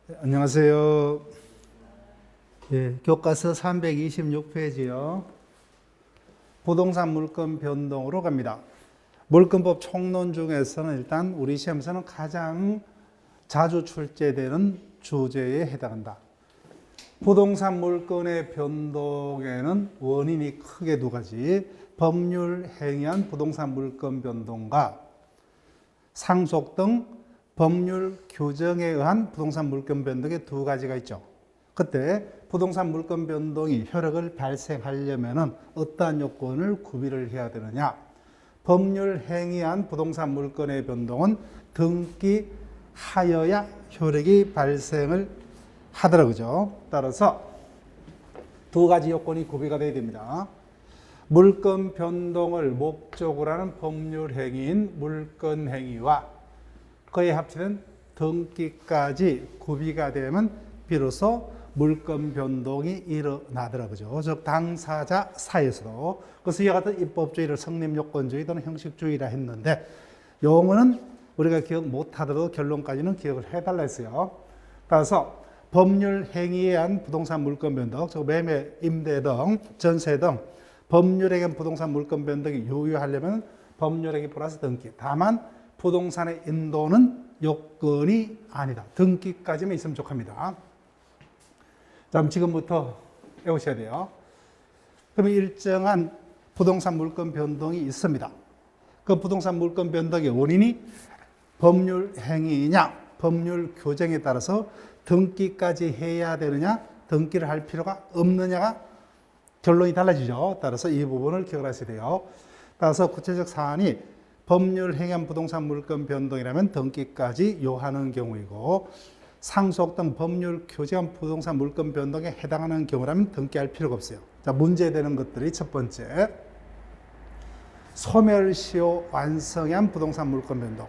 안녕하세요. 예, 교과서 326페이지요. 부동산 물건 변동으로 갑니다. 물건법 총론 중에서는 일단 우리 시험에서는 가장 자주 출제되는 주제에 해당한다. 부동산 물건의 변동에는 원인이 크게 두 가지, 법률 행위한 부동산 물건 변동과 상속 등 법률 규정에 의한 부동산 물건 변동의 두 가지가 있죠. 그때 부동산 물건 변동이 효력을 발생하려면 어떠한 요건을 구비를 해야 되느냐. 법률 행위한 부동산 물건의 변동은 등기하여야 효력이 발생을 하더라고요. 따라서 두 가지 요건이 구비가 되어야 됩니다. 물건 변동을 목적으로 하는 법률 행위인 물건 행위와 그에 합치는 등기까지 구비가 되면 비로소 물건 변동이 일어나더라고요. 즉 당사자 사이에서도. 그래서 이와 같은 입법주의를 성립요건주의 또는 형식주의라 했는데 용어는 우리가 기억 못하더라도 결론까지는 기억을 해달라 했어요. 따라서 법률 행위에 의한 부동산 물건 변동, 즉 매매, 임대 등 전세 등 법률에 의한 부동산 물건 변동이 유효하려면 법률행위 플러스 등기. 다만 부동산의 인도는 요건이 아니다. 등기까지만 있으면 족합니다. 자, 지금부터 외우셔야 돼요. 그러면 일정한 부동산 물건 변동이 있습니다. 그 부동산 물건 변동의 원인이 법률 행위이냐, 법률 규정에 따라서 등기까지 해야 되느냐, 등기를 할 필요가 없느냐가 결론이 달라지죠. 따라서 이 부분을 기억을 하셔야 돼요. 따라서 구체적 사안이 법률 행위한 부동산 물건 변동이라면 등기까지 요하는 경우이고 상속 등 법률 규정한 부동산 물건 변동에 해당하는 경우라면 등기할 필요가 없어요. 자, 문제되는 것들이 첫 번째, 소멸시효 완성한 부동산 물건 변동.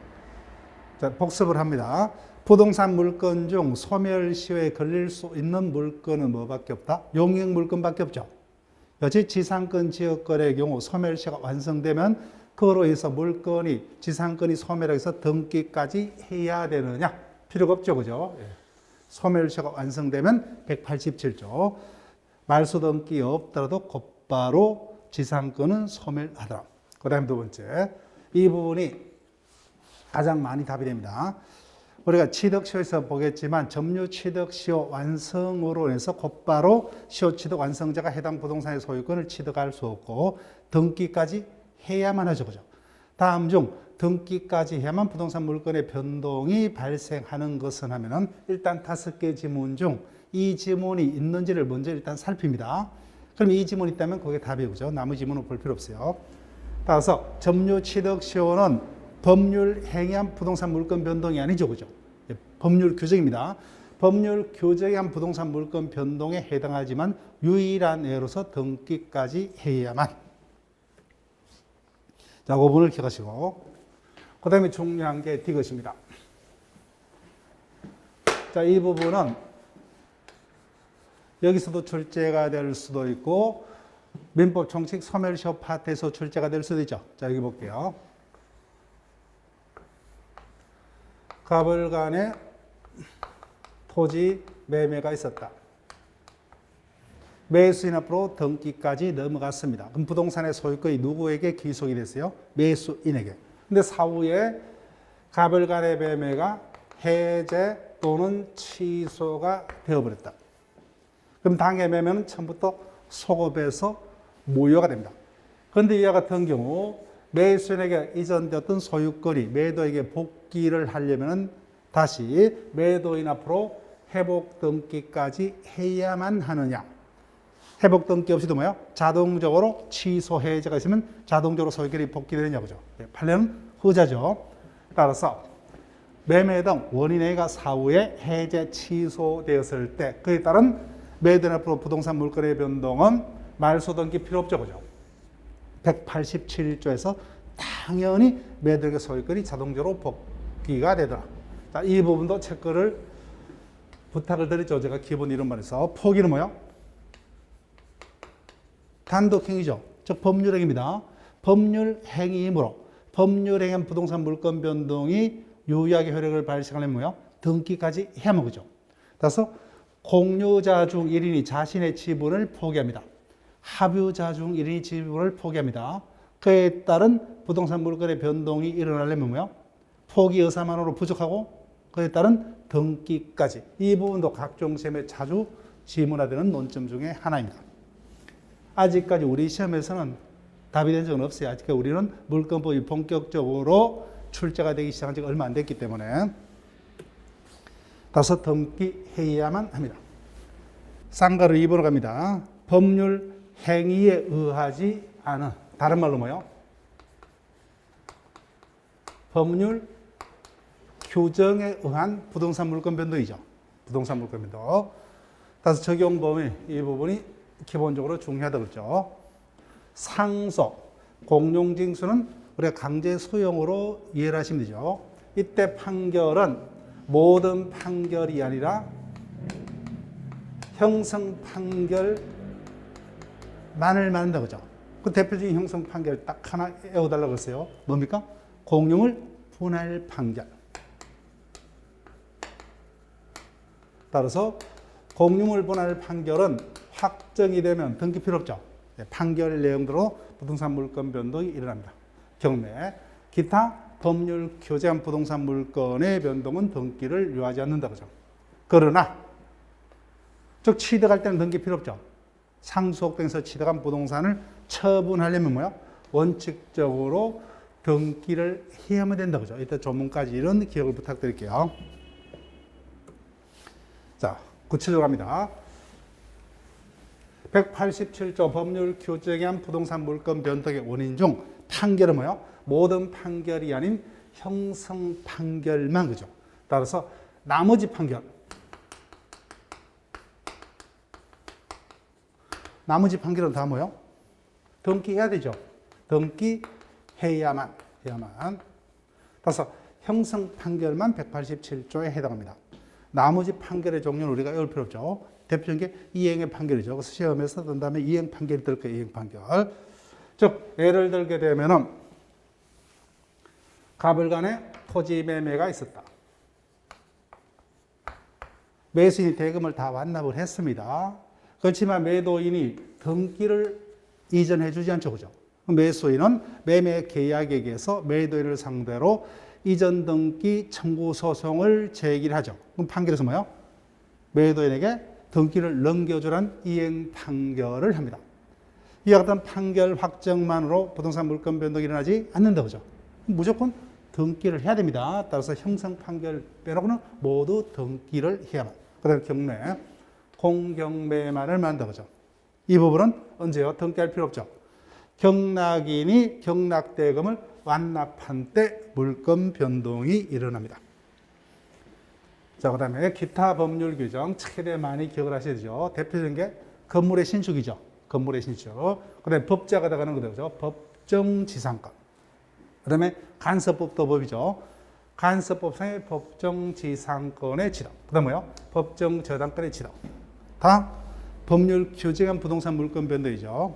자, 복습을 합니다. 부동산 물건 중 소멸시효에 걸릴 수 있는 물건은 뭐밖에 없다? 용익 물건밖에 없죠. 여지 지상권 지역거래의 경우 소멸시효가 완성되면 그로 인해서 물건이 지상권이 소멸해서 등기까지 해야 되느냐? 필요가 없죠, 그죠? 소멸시효가 완성되면 187조 말소 등기 없더라도 곧바로 지상권은 소멸하더라. 그다음 두 번째, 이 부분이 가장 많이 답이 됩니다. 우리가 취득시효에서 보겠지만 점유 취득시효 완성으로 해서 곧바로 시효 취득 완성자가 해당 부동산의 소유권을 취득할 수 없고 등기까지 해야만 하죠. 그죠? 다음 중 등기까지 해야만 부동산 물건의 변동이 발생하는 것은 하면은 일단 5개 지문 중 이 지문이 있는지를 먼저 일단 살핍니다. 그럼 이 지문이 있다면 그게 답이죠. 나머지 지문은 볼 필요 없어요. 따라서 점유 취득 시효는 법률 행위한 부동산 물건 변동이 아니죠. 그죠? 법률 규정입니다. 법률 규정에 한 부동산 물건 변동에 해당하지만 유일한 예로서 등기까지 해야만. 자, 그 부분을 기억하시고. 그 다음에 중요한 게 디귿입니다. 자, 이 부분은 여기서도 출제가 될 수도 있고, 민법 총칙 소멸시효 파트에서 출제가 될 수도 있죠. 자, 여기 볼게요. 가불간에 토지 매매가 있었다. 매수인 앞으로 등기까지 넘어갔습니다. 그럼 부동산의 소유권이 누구에게 귀속이 됐어요? 매수인에게. 근데 사후에 가불간의 매매가 해제 또는 취소가 되어버렸다. 그럼 당해 매매는 처음부터 소급해서 무효가 됩니다. 그런데 이와 같은 경우 매수인에게 이전되었던 소유권이 매도에게 복귀를 하려면 다시 매도인 앞으로 회복 등기까지 해야만 하느냐. 회복 등기 없이도 뭐야? 자동적으로 취소 해제가 있으면 자동적으로 소유권이 복귀되느냐 보죠. 판례는 후자죠. 따라서 매매 등 원인 A가 사후에 해제 취소되었을 때 그에 따른 매도인 앞으로 부동산 물건의 변동은 말소 등기 필요 없죠. 그죠? 187조에서 당연히 매도인의 소유권이 자동적으로 복귀가 되더라. 자, 이 부분도 체크를 부탁을 드리죠. 제가 기본 이론반에서. 포기는 뭐야? 단독행위죠. 즉 법률행위입니다. 법률행위이므로 법률행위한 부동산 물건 변동이 유의하게 효력을 발생하려면 뭐야? 등기까지 해야만 그죠. 따라서 공유자 중 1인이 자신의 지분을 포기합니다. 합유자 중 1인이 지분을 포기합니다. 그에 따른 부동산 물건의 변동이 일어나려면 뭐요? 포기 의사만으로 부족하고 그에 따른 등기까지. 이 부분도 각종 시험에 자주 지문화되는 논점 중에 하나입니다. 아직까지 우리 시험에서는 답이 된 적은 없어요. 아직까지 우리는 물권법이 본격적으로 출제가 되기 시작한 지가 얼마 안 됐기 때문에. 따라서 등기해야만 합니다. 쌍가루 2번으로 갑니다. 법률 행위에 의하지 않은, 다른 말로 뭐요? 법률 규정에 의한 부동산 물권 변동이죠. 부동산 물권 변동. 따라서 적용 범위, 이 부분이 기본적으로 중요하다고 그랬죠. 상속, 공용징수는 우리가 강제 소용으로 이해를 하시면 되죠. 이때 판결은 모든 판결이 아니라 형성 판결만을 말한다고 그죠. 그 대표적인 형성 판결 딱 하나 외워달라고 했어요. 뭡니까? 공용을 분할 판결. 따라서 공용을 분할 판결은 확정이 되면 등기 필요 없죠. 판결 내용대로 부동산 물권 변동이 일어납니다. 경매, 기타 법률 규제한 부동산 물건의 변동은 등기를 요하지 않는다 그죠. 그러나 즉 취득할 때는 등기 필요 없죠. 상속등에서 취득한 부동산을 처분하려면 뭐야? 원칙적으로 등기를 해야만 된다 그죠. 이때 조문까지 이런 기억을 부탁드릴게요. 자, 구체적으로 합니다. 187조 법률 규정에 한 부동산 물건 변동의 원인 중 판결은 뭐예요? 모든 판결이 아닌 형성 판결만 그죠. 따라서 나머지 판결, 나머지 판결은 다 뭐예요? 등기해야 되죠. 등기해야만. 따라서 형성 판결만 187조에 해당합니다. 나머지 판결의 종류는 우리가 외울 필요 없죠. 대표적인 게 이행의 판결이죠. 그래서 시험에서 든 다음에 이행 판결이 들 거예요. 이행 판결. 즉 예를 들게 되면은 가불간에 토지 매매가 있었다. 매수인이 대금을 다 완납을 했습니다. 그렇지만 매도인이 등기를 이전해 주지 않죠. 그죠? 매수인은 매매 계약에 의해서 매도인을 상대로 이전 등기 청구 소송을 제기를 하죠. 그럼 판결에서 뭐예요? 매도인에게 등기를 넘겨주라는 이행 판결을 합니다. 이와 같은 판결 확정만으로 부동산 물권 변동이 일어나지 않는다. 그죠? 무조건 등기를 해야 됩니다. 따라서 형성 판결 빼놓고는 모두 등기를 해야만. 그 다음에 경매, 공경매만을 만든다. 그죠? 이 부분은 언제요? 등기할 필요 없죠. 경락인이 경락대금을 완납한 때 물권 변동이 일어납니다. 자, 그 다음에 기타 법률 규정 최대 많이 기억을 하셔야 되죠. 대표적인 게 건물의 신축이죠. 건물의 신축. 그 다음에 법자가 들어가는 거죠. 법정지상권. 그 다음에 간섭법도 법이죠. 간섭법상의 법정지상권의 지정. 그 다음 뭐요? 법정저당권의 지정. 다 법률 규정한 부동산 물권 변동이죠.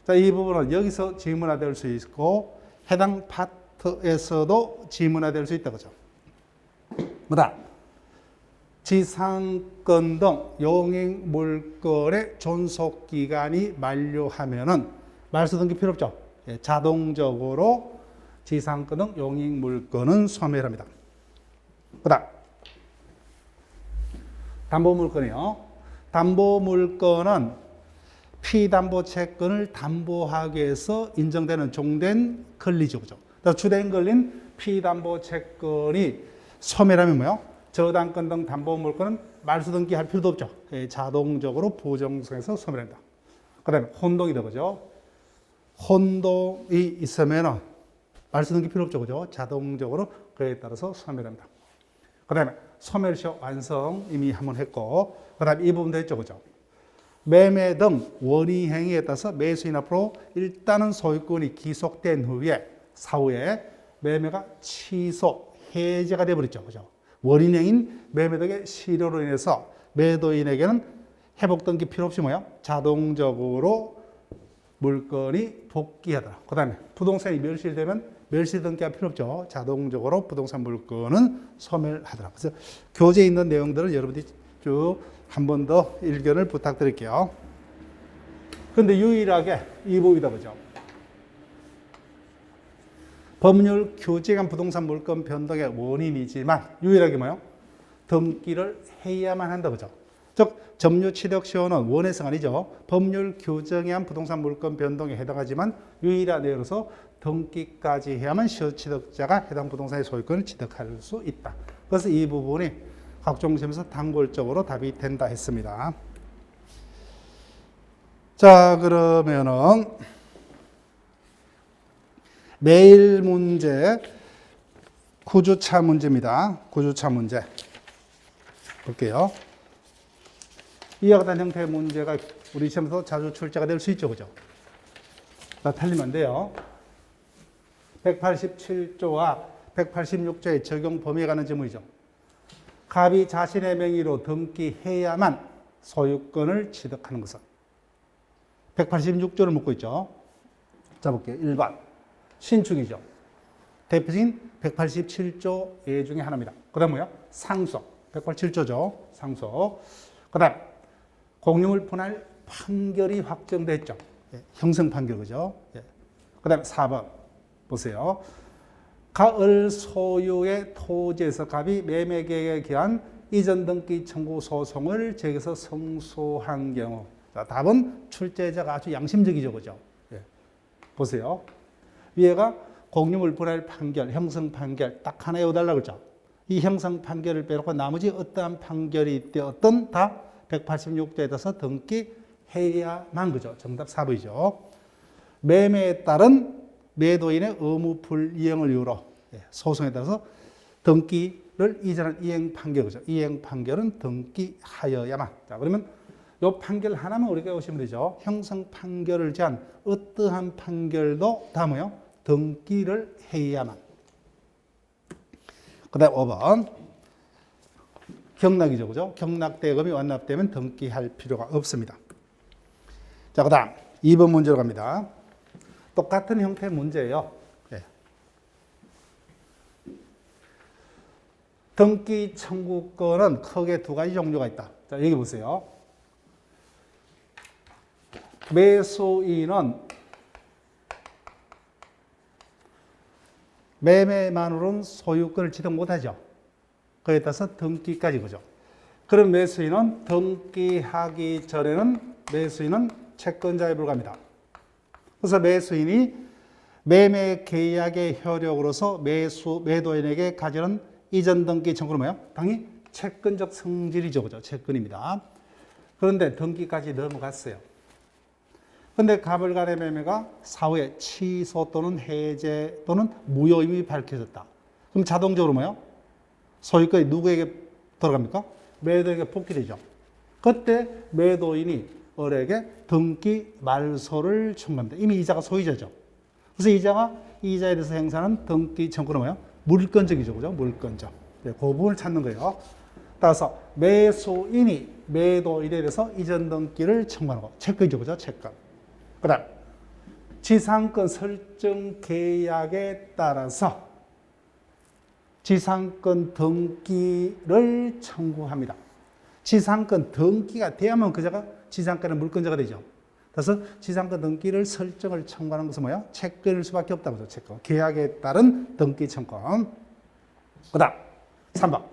자, 이 부분은 여기서 지문화될 수 있고 해당 파트에서도 지문화될 수 있다. 그죠? 뭐다? 지상권 등 용익 물건의 존속 기간이 만료하면은 말소 등기 필요 없죠. 예, 자동적으로 지상권 등 용익 물건은 소멸합니다. 그다음 담보 물건이요. 담보 물건은 피담보 채권을 담보하기 위해서 인정되는 종된 권리죠. 그죠? 주된 권리인 피담보 채권이 소멸하면 뭐요? 저당권 등 담보 물건은 말소 등기할 필요도 없죠. 자동적으로 부정성에서 소멸한다. 그 다음에 혼동이다. 그죠? 혼동이 있으면 말소 등기 필요 없죠. 그죠? 자동적으로 그에 따라서 소멸합니다. 그 다음에 소멸시효 완성 이미 한번 했고, 그 다음에 이 부분도 했죠. 그죠? 매매 등 원의 행위에 따라서 매수인 앞으로 일단은 소유권이 기속된 후에 사후에 매매가 취소, 해제가 되어버렸죠. 그죠? 원인행인 매매 등의 실효로 인해서 매도인에게는 회복 등기 필요 없이 뭐야? 자동적으로 물건이 복귀하더라. 그 다음에 부동산이 멸실되면 멸시 등기가 필요 없죠. 자동적으로 부동산 물건은 소멸하더라고요. 그래서 교재에 있는 내용들은 여러분들이 쭉 한 번 더 일견을 부탁드릴게요. 그런데 유일하게 이 부분이다 보죠. 법률 규정한 부동산 물건 변동의 원인이지만 유일하게 뭐요? 등기를 해야만 한다 보죠. 즉 점유 취득 시효는 원해서가 아니죠. 법률 규정에 한 부동산 물건 변동에 해당하지만 유일한 예로서 등기까지 해야만 시효 취득자가 해당 부동산의 소유권을 취득할 수 있다. 그래서 이 부분이 각종 시험에서 단골적으로 답이 된다 했습니다. 자, 그러면은 매일 문제 9주차 문제입니다. 9주차 문제 볼게요. 이와 같은 형태의 문제가 우리 시험에서 자주 출제가 될 수 있죠. 그죠? 자, 틀리면 안 돼요. 187조와 186조의 적용 범위에 관한 질문이죠. 갑이 자신의 명의로 등기해야만 소유권을 취득하는 것은 186조를 묻고 있죠. 자, 볼게요. 1번. 신축이죠. 대표적인 187조 예 중에 하나입니다. 그 다음 뭐야? 상속. 187조죠. 상속. 그 다음 공유물 분할 판결이 확정됐죠. 예, 형성 판결, 그죠? 예. 그 다음에 4번 보세요. 가을 소유의 토지에서 갑이 매매계획에 기한 이전 등기 청구 소송을 제기해서 성소한 경우. 자, 답은 출제자가 아주 양심적이죠, 그죠? 예. 보세요. 위에가 공유물 분할 판결, 형성 판결 딱 하나 외워달라고 그랬죠. 이 형성 판결을 빼놓고 나머지 어떠한 판결이 되었든 다 186조에 따라서 등기해야만 그죠. 정답 4번이죠. 매매에 따른 매도인의 의무 불이행을 이유로 소송에 따라서 등기를 이전한 이행 판결 그죠. 이행 판결은 등기하여야만. 자, 그러면 요 판결 하나만 우리가 보시면 되죠. 형성 판결을 제한 어떠한 판결도 다 뭐요? 등기를 해야만. 그 다음 5번. 경락이죠. 그죠? 경락대금이 완납되면 등기할 필요가 없습니다. 자, 그 다음 2번 문제로 갑니다. 똑같은 형태의 문제예요. 네. 등기 청구권은 크게 두 가지 종류가 있다. 자, 여기 보세요. 매수인은 매매만으로는 소유권을 취득 못하죠. 그에 따라서 등기까지 그죠. 그런 매수인은 등기하기 전에는 매수인은 채권자에 불과합니다. 그래서 매수인이 매매 계약의 효력으로서 매도인에게 가지는 이전 등기 청구는 뭐예요? 당연히 채권적 성질이죠. 그죠? 채권입니다. 그런데 등기까지 넘어갔어요. 그런데 가불간의 매매가 사후에 취소 또는 해제 또는 무효임이 밝혀졌다. 그럼 자동적으로 뭐예요? 소유권이 누구에게 들어갑니까? 매도인에게 복귀되죠. 그때 매도인이 을에게 등기 말소를 청구합니다. 이미 이자가 소유자죠. 그래서 이자가 이자에 대해서 행사하는 등기 청구는 뭐예요? 물건적이죠. 그죠? 물건적. 네, 그 부분을 찾는 거예요. 따라서 매수인이 매도인에 대해서 이전 등기를 청구하는 거. 채권이죠. 그죠? 채권. 그 다음 지상권 설정 계약에 따라서 지상권 등기를 청구합니다. 지상권 등기가 돼야만 그자가 지상권의 물권자가 되죠. 그래서 지상권 등기를 설정을 청구하는 것은 뭐예요? 채권일 수밖에 없다고 하죠. 채권. 계약에 따른 등기 청구. 그 다음 3번.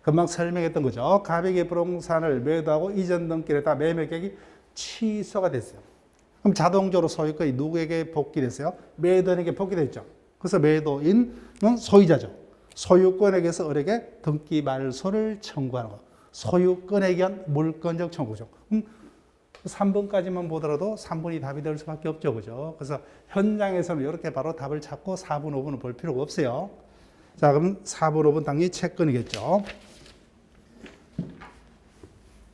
금방 설명했던 거죠. 갑에게 부동산을 매도하고 이전 등기를 했다 매매 계획이 취소가 됐어요. 그럼 자동적으로 소유권이 누구에게 복귀됐어요? 매도인에게 복귀됐죠. 그래서 매도인은 소유자죠. 소유권에게서 을에게 등기 말소를 청구하는 것. 소유권에 의한 물권적 청구죠. 3번까지만 보더라도 3번이 답이 될 수밖에 없죠. 그죠? 그래서 현장에서는 이렇게 바로 답을 찾고 4번, 5번은 볼 필요가 없어요. 자, 그럼 4번, 5번 당연히 채권이겠죠.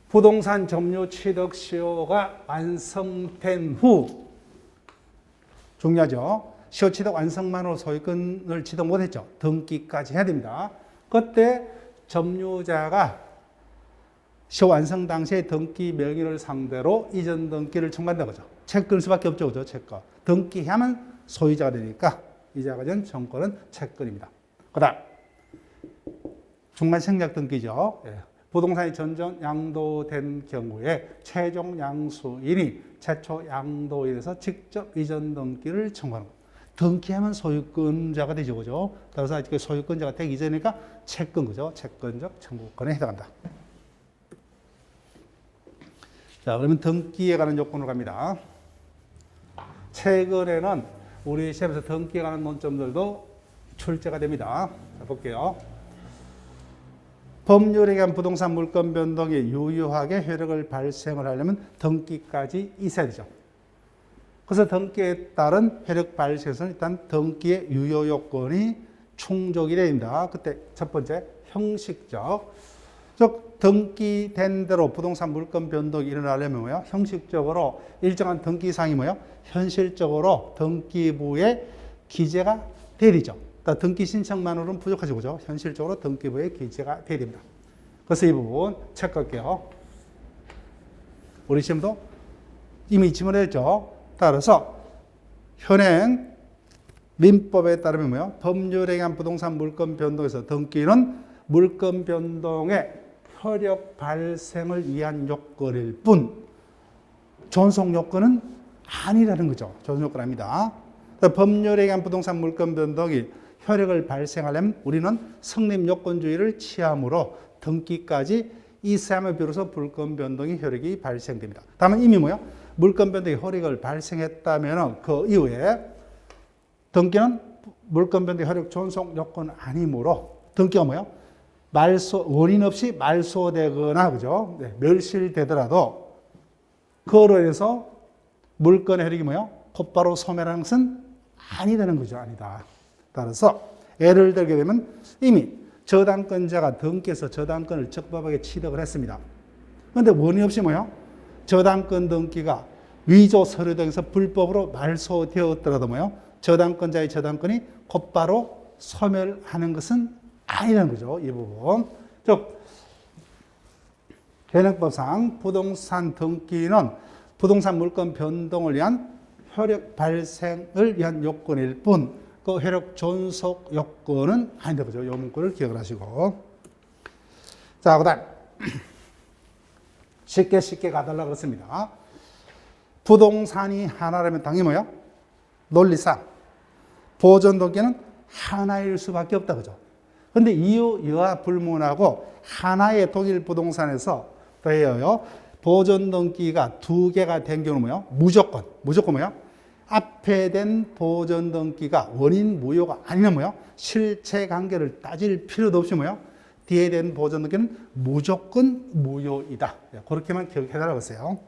부동산 점유 취득 시효가 완성된 후 중요하죠. 시효 취득 완성만으로 소유권을 취득 못했죠. 등기까지 해야 됩니다. 그때 점유자가 시효 완성 당시에 등기 명의를 상대로 이전 등기를 청구한다고 하죠. 채권일 수밖에 없죠. 그죠? 채권. 등기하면 소유자가 되니까 이자가 된 정권은 채권입니다. 그다음 중간 생략 등기죠. 예. 부동산이 전전 양도된 경우에 최종 양수인이 최초 양도인에서 직접 이전 등기를 청구하는 것. 등기하면 소유권자가 되죠, 그죠? 따라서 아직 소유권자가 되기 전이니까 채권, 그죠? 채권적 청구권에 해당한다. 자, 그러면 등기에 관한 요건으로 갑니다. 최근에는 우리 시험에서 등기에 관한 논점들도 출제가 됩니다. 자, 볼게요. 법률에 의한 부동산 물권 변동이 유효하게 효력을 발생을 하려면 등기까지 있어야 되죠. 그래서 등기에 따른 효력 발생에서는 일단 등기의 유효 요건이 충족이 됩니다. 그때 첫 번째 형식적, 즉 등기된 대로 부동산 물권 변동이 일어나려면 뭐요? 형식적으로 일정한 등기사항이 뭐요? 현실적으로 등기부에 기재가 돼야 되죠. 등기 신청만으로는 부족하죠, 그죠? 현실적으로 등기부에 기재가 돼야 됩니다. 그래서 이 부분 체크할게요. 우리 시험도 이미 지문했죠. 따라서 현행 민법에 따르면 뭐요? 법률에 의한 부동산 물권 변동에서 등기는 물권 변동의 효력 발생을 위한 요건일 뿐 존속 요건은 아니라는 거죠. 존속 요건 아닙니다. 법률에 의한 부동산 물권 변동이 효력을 발생하려면 우리는 성립 요건주의를 취함으로 등기까지 있어야만 비로소 물권 변동의 효력이 발생됩니다. 다만 이미 뭐요? 물권 변동의 효력을 발생했다면 그 이후에 등기는 물권 변동의 효력 존속 요건 아니므로 등기가 뭐요? 원인 없이 말소되거나 그죠? 네, 멸실되더라도 그로 인해서 물권의 효력이 뭐요? 곧바로 소멸하는 것은 아니라는 거죠. 아니다. 따라서 예를 들게 되면 이미 저당권자가 등기해서 저당권을 적법하게 취득을 했습니다. 그런데 원인 없이 뭐요? 저당권 등기가 위조 서류 등에서 불법으로 말소되었더라도 뭐요? 저당권자의 저당권이 곧바로 소멸하는 것은 아니라는 거죠. 이 부분. 즉 현행법상 부동산 등기는 부동산 물권 변동을 위한 효력 발생을 위한 요건일 뿐 그 효력 존속 요건은 아니다. 그죠? 이 문구를 기억을 하시고. 자, 그 다음. 쉽게 가달라 그렇습니다. 부동산이 하나라면 당연히 뭐요? 논리상 보존 등기는 하나일 수밖에 없다. 그죠? 근데 이유, 여하 불문하고 하나의 독일 부동산에서 더해요. 보존 등기가 두 개가 된 경우는 뭐요? 무조건 뭐요? 앞에 된 보존 등기가 원인 무효가 아니면 뭐요? 실체 관계를 따질 필요도 없이 뭐요? 뒤에 된 보존 등기는 무조건 무효이다. 그렇게만 기억해달라고 했어요.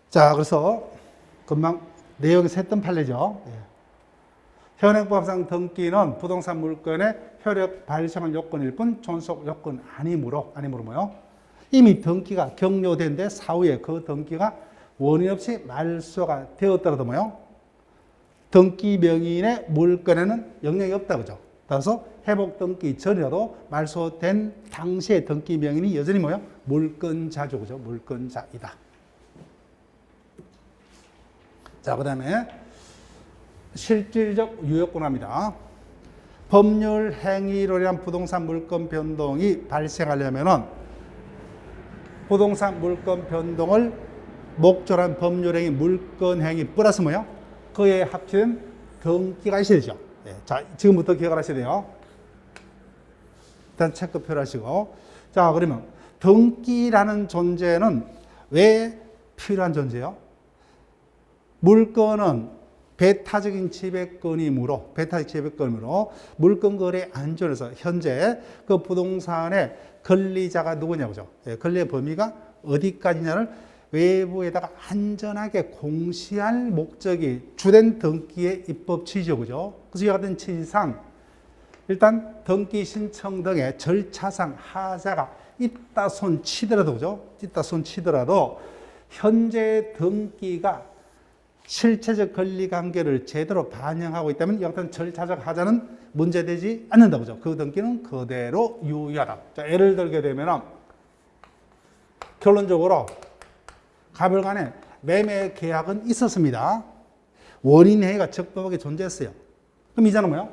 자, 그래서 금방 내용에서 했던 판례죠. 현행법상 등기는 부동산 물권의 효력 발생한 요건일 뿐 존속 요건 아니므로 뭐요? 이미 등기가 격려된 데 사후에 그 등기가 원인 없이 말소가 되었더라도 뭐요? 등기 명의인의 물권에는 영향이 없다. 그죠? 따라서 회복 등기 전이라도 말소된 당시의 등기 명의인이 여전히 뭐요? 물권자죠. 그죠? 물권자이다. 자, 그 다음에 실질적 유효권합니다. 법률 행위로 인한 부동산 물권 변동이 발생하려면은 부동산 물권 변동을 목적으로 한 법률 행위, 물권 행위 플러스 뭐요? 그에 합친 등기가 있어야 되죠. 네. 자, 지금부터 기억을 하셔야 돼요. 일단 체크표를 하시고. 자, 그러면 등기라는 존재는 왜 필요한 존재예요? 물권은 배타적인 지배권이므로 물권 거래 안전에서 현재 그 부동산의 권리자가 누구냐고죠. 네, 권리의 범위가 어디까지냐를 외부에다가 안전하게 공시할 목적이 주된 등기의 입법 취지죠. 그죠? 그래서 이와 같은 취지상 일단 등기 신청 등의 절차상 하자가 있다 손 치더라도 그죠? 있다 손 치더라도 현재 등기가 실체적 권리 관계를 제대로 반영하고 있다면 이와 같은 절차적 하자는 문제되지 않는다. 그죠? 그 등기는 그대로 유효하다. 자, 예를 들게 되면 결론적으로 가불 간에 매매 계약은 있었습니다. 원인 행위가 적법하게 존재했어요. 그럼 이자는 뭐요?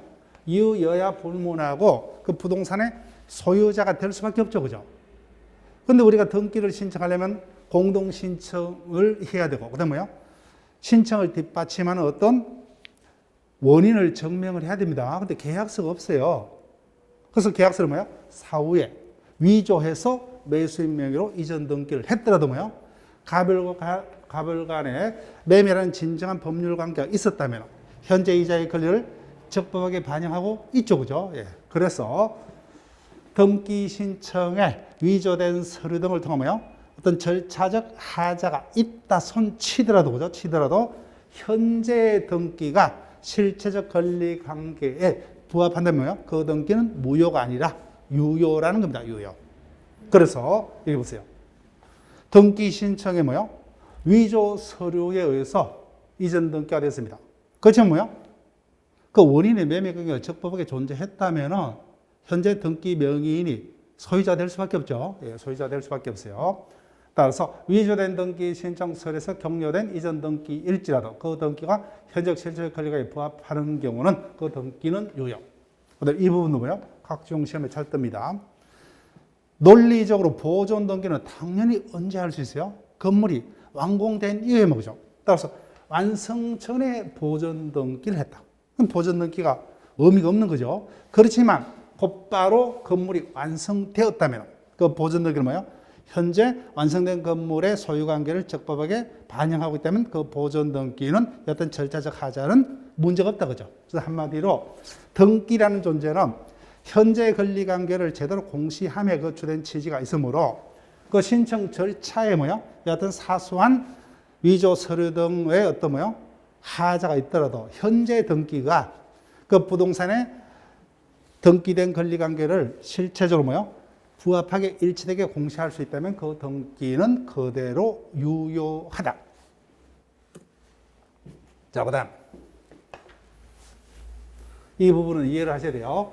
유여야 불문하고 그 부동산의 소유자가 될 수밖에 없죠. 그죠? 근데 우리가 등기를 신청하려면 공동 신청을 해야 되고, 그 다음에 뭐요? 신청을 뒷받침하는 어떤 원인을 증명을 해야 됩니다. 근데 계약서가 없어요. 그래서 계약서를 뭐요? 사후에 위조해서 매수인 명의로 이전 등기를 했더라도 뭐요? 갑을 간에 매매라는 진정한 법률 관계가 있었다면 현재 이자의 권리를 적법하게 반영하고 있죠. 그죠? 예. 그래서 등기 신청에 위조된 서류 등을 통하여 어떤 절차적 하자가 있다 손 치더라도, 그죠? 치더라도 현재 등기가 실체적 권리 관계에 부합한다면 뭐요? 그 등기는 무효가 아니라 유효라는 겁니다. 유효. 그래서 여기 보세요. 등기 신청에 뭐요? 위조 서류에 의해서 이전 등기가 됐습니다. 그렇지만 뭐요? 그 원인의 매매 관계가 적법하게 존재했다면 현재 등기 명의인이 소유자 될 수밖에 없죠. 예, 소유자 될 수밖에 없어요. 따라서 위조된 등기 신청 서류에서 격려된 이전 등기일지라도 그 등기가 현재 실체적 권리관계에 부합하는 경우는 그 등기는 유효. 그다음 이 부분도 뭐요? 각종 시험에 잘 뜹니다. 논리적으로 보존 등기는 당연히 언제 할 수 있어요? 건물이 완공된 이후에 뭐죠? 따라서 완성 전에 보존 등기를 했다. 그럼 보존 등기가 의미가 없는 거죠. 그렇지만 곧바로 건물이 완성되었다면 그 보존 등기는 뭐예요? 현재 완성된 건물의 소유 관계를 적법하게 반영하고 있다면 그 보존 등기는 어떤 절차적 하자는 문제가 없다 그죠. 그래서 한마디로 등기라는 존재는 현재 권리 관계를 제대로 공시함에 거주된 취지가 있으므로 그 신청 절차에 뭐요? 어떤 사소한 위조 서류 등의 어떤 뭐요? 하자가 있더라도 현재 등기가 그 부동산에 등기된 권리 관계를 실체적으로 뭐요? 부합하게 일치되게 공시할 수 있다면 그 등기는 그대로 유효하다. 자, 그 다음. 이 부분은 이해를 하셔야 돼요.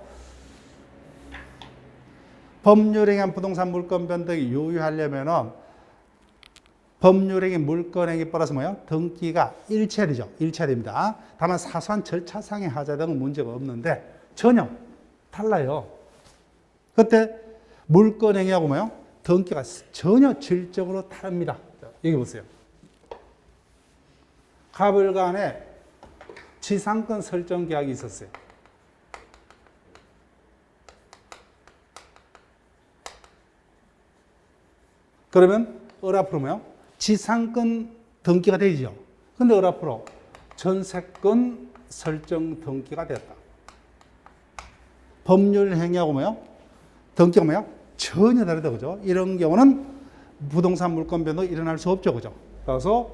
법률에 의한 부동산 물권 변동이 유효하려면 법률행위 물권행위 플러스 뭐요? 등기가 일치해야 되죠. 일치해야 됩니다. 다만 사소한 절차상의 하자 등은 문제가 없는데 전혀 달라요. 그때 물권행위하고 뭐요? 등기가 전혀 질적으로 다릅니다. 여기 보세요. 갑을 간에 지상권 설정 계약이 있었어요. 그러면 앞으로 뭐요? 지상권 등기가 되죠. 근데 앞으로 전세권 설정 등기가 되었다. 법률 행위하고 뭐요? 등기가 뭐요? 전혀 다르다. 그죠? 이런 경우는 부동산 물권 변동이 일어날 수 없죠. 그죠? 따라서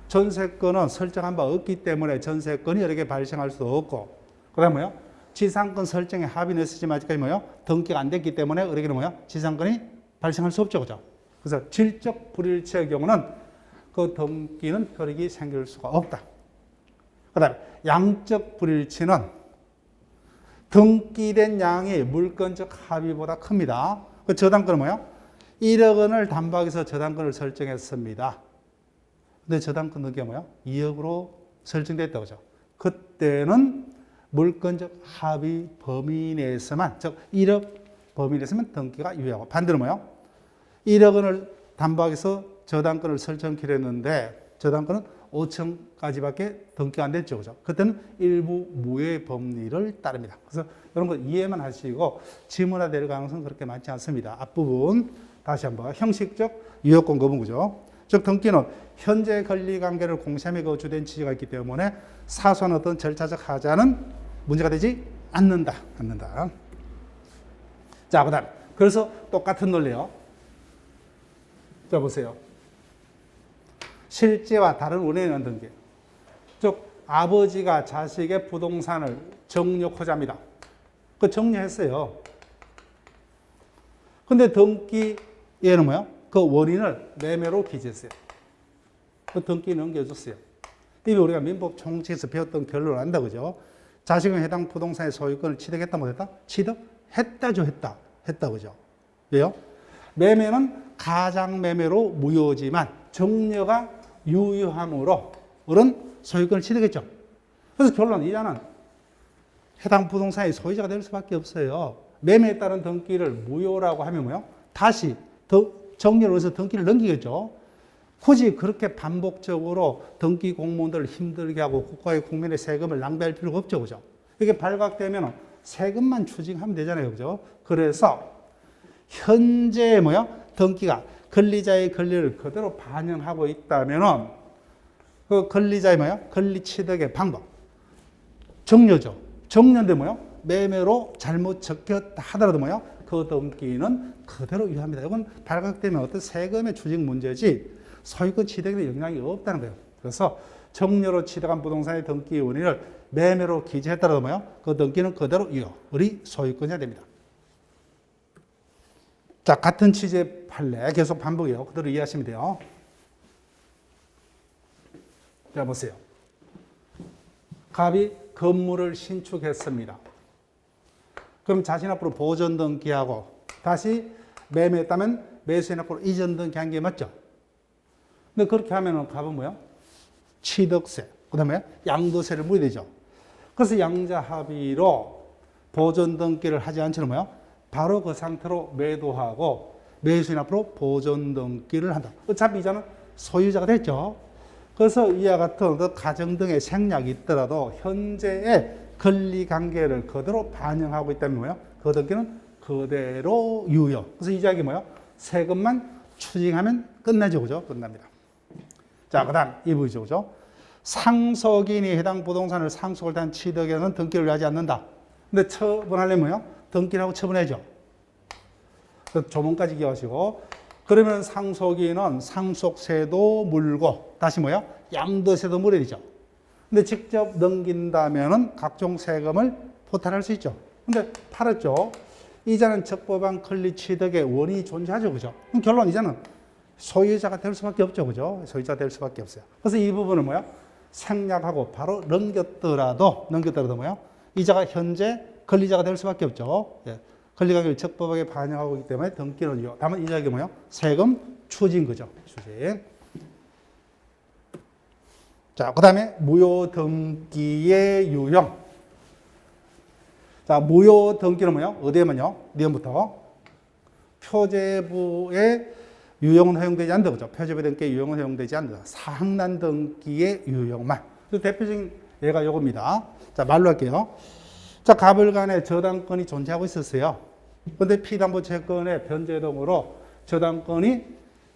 전세권은 설정한 바 없기 때문에 전세권이 여러 개 발생할 수도 없고, 그 다음에 뭐요? 지상권 설정에 합의는 했지만 아직까지 뭐요? 등기가 안 됐기 때문에 여러 개는 뭐요? 지상권이 발생할 수 없죠. 그죠? 그래서 질적 불일치의 경우는 그 등기는 효력이 생길 수가 없다. 그 다음에 양적 불일치는 등기된 양이 물권적 합의보다 큽니다. 그 저당권은 뭐예요? 1억 원을 담보하기 위해서 저당권을 설정했습니다. 근데 저당권 등기가 뭐예요? 2억으로 설정됐다고 하죠. 그때는 물권적 합의 범위 내에서만, 즉 1억 범위 내에서만 등기가 유효하고, 반대로 뭐예요? 1억 원을 담보하기 위해서 저당권을 설정키로 했는데 저당권은 5천까지밖에 등기가 안 됐죠. 그죠? 그때는 일부 무효의 법리를 따릅니다. 그래서 이런 거 이해만 하시고 지문화될 가능성은 그렇게 많지 않습니다. 앞부분 다시 한번 형식적 유효권 거부 구조. 즉 등기는 현재 권리관계를 공시함에 거주된 취지가 있기 때문에 사소한 어떤 절차적 하자는 문제가 되지 않는다. 자, 그 다음. 그래서 똑같은 논리요. 자, 보세요. 실제와 다른 원인을 등기. 즉, 아버지가 자식의 부동산을 정려코자 합니다. 그 정려했어요. 근데 등기에는 뭐야? 그 원인을 매매로 기재했어요. 그 등기 넘겨줬어요. 이게 우리가 민법 총칙에서 배웠던 결론을 안다, 그죠? 자식은 해당 부동산의 소유권을 취득했다, 못했다? 취득했다죠, 했다, 그죠? 왜요? 매매는 가장매매로 무효지만 정려가 유효함으로 어른 소유권을 취득했죠. 그래서 결론, 이자는 해당 부동산의 소유자가 될 수밖에 없어요. 매매에 따른 등기를 무효라고 하면 뭐요? 다시 정리를 해서 등기를 넘기겠죠. 굳이 그렇게 반복적으로 등기 공무원들을 힘들게 하고 국가의 국민의 세금을 낭비할 필요가 없죠. 그죠? 이게 발각되면 세금만 추징하면 되잖아요. 그죠? 그래서 현재 등기가 권리자의 권리를 그대로 반영하고 있다면은 그 권리자의 권리 취득의 방법. 정려죠. 정려인데 매매로 잘못 적혔다 하더라도 그 등기는 그대로 유효합니다. 이건 발각되면 어떤 세금의 추징 문제지 소유권 취득에 영향이 없다는 거예요. 그래서 정려로 취득한 부동산의 등기 원인을 매매로 기재했더라도 그 등기는 그대로 유효. 우리 소유권이 됩니다. 자, 같은 취지의 판례 계속 반복해요. 그대로 이해하시면 돼요. 자, 보세요. 갑이 건물을 신축했습니다. 그럼 자신 앞으로 보존 등기하고 다시 매매했다면 매수인 앞으로 이전 등기한 게 맞죠? 근데 그렇게 하면은 갑은 취득세, 그 다음에 양도세를 물어야 되죠. 그래서 양자 합의로 보존 등기를 하지 않지는 바로 그 상태로 매도하고 매수인 앞으로 보존 등기를 한다. 어차피 이자는 소유자가 됐죠. 그래서 이와 같은 가정 등의 생략이 있더라도 현재의 권리관계를 그대로 반영하고 있다면 그 등기는 그대로 유효. 그래서 이자액이 세금만 추징하면 끝나죠. 그죠? 끝납니다. 자, 그 다음 이 부분이죠. 그죠? 상속인이 해당 부동산을 상속을 단 취득에는 등기를 하지 않는다. 근데 처분하려면 등기를 하고 처분해야죠. 조문까지 기억하시고, 그러면 상속인은 상속세도 물고 다시 양도세도 물어야 되죠. 근데 직접 넘긴다면은 각종 세금을 포탈할 수 있죠. 근데 팔았죠. 이자는 적법한 권리 취득의 원인이 존재하죠. 그죠? 그럼 결론 이자는 소유자가 될 수밖에 없죠. 그죠? 소유자가 될 수밖에 없어요. 그래서 이 부분을 생략하고 바로 넘겼더라도 이자가 현재 권리자가 될 수밖에 없죠. 예. 권리관계를 적법하게 반영하고 있기 때문에 등기는 유효. 다만 이자액이 세금 추징 거죠. 추징. 자, 그 다음에 무효 등기의 유형. 자, 무효 등기는 어디에만요? 니은부터 표제부의 유형은 허용되지 않는다. 그죠? 표제부 등기의 유형은 허용되지 않는다. 사항난 등기의 유형만. 대표적인 예가 요겁니다. 자, 말로 할게요. 자, 갑을 간에 저당권이 존재하고 있었어요. 그런데 피담보채권의 변제 등으로 저당권이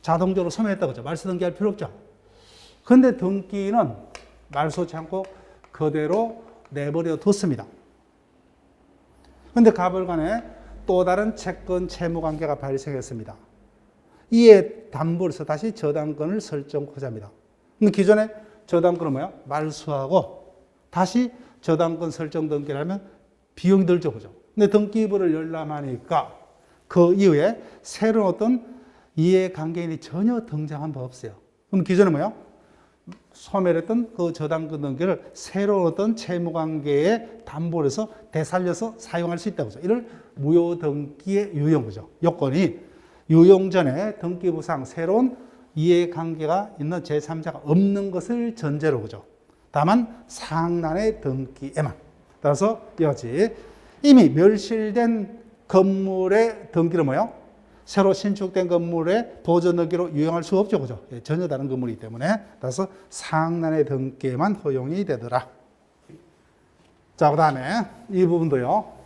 자동적으로 소멸했다. 그죠? 말소 등기할 필요 없죠. 그런데 등기는 말소치 않고 그대로 내버려 뒀습니다. 그런데 갑을 간에 또 다른 채권 채무 관계가 발생했습니다. 이에 담보로서 다시 저당권을 설정하고자 합니다. 근데 기존에 저당권은 말소하고 다시 저당권 설정 등기를 하면 비용이 들죠. 그죠? 근데 등기부를 열람하니까 그 이후에 새로운 어떤 이해관계인이 전혀 등장한 바 없어요. 그럼 기존에 소멸했던 그 저당권 등기를 새로운 어떤 채무관계에 담보를 해서 되살려서 사용할 수 있다고 하죠. 이를 무효등기의 유형 거죠. 요건이 유용 전에 등기부상 새로운 이해관계가 있는 제3자가 없는 것을 전제로 그죠. 다만 상난의 등기에만. 따라서 이같이 이미 멸실된 건물의 등기를 새로 신축된 건물의 보존 등기로 유용할 수 없죠. 그죠? 전혀 다른 건물이기 때문에. 따라서 상난의 등기에만 허용이 되더라. 자, 그 다음에 이 부분도요.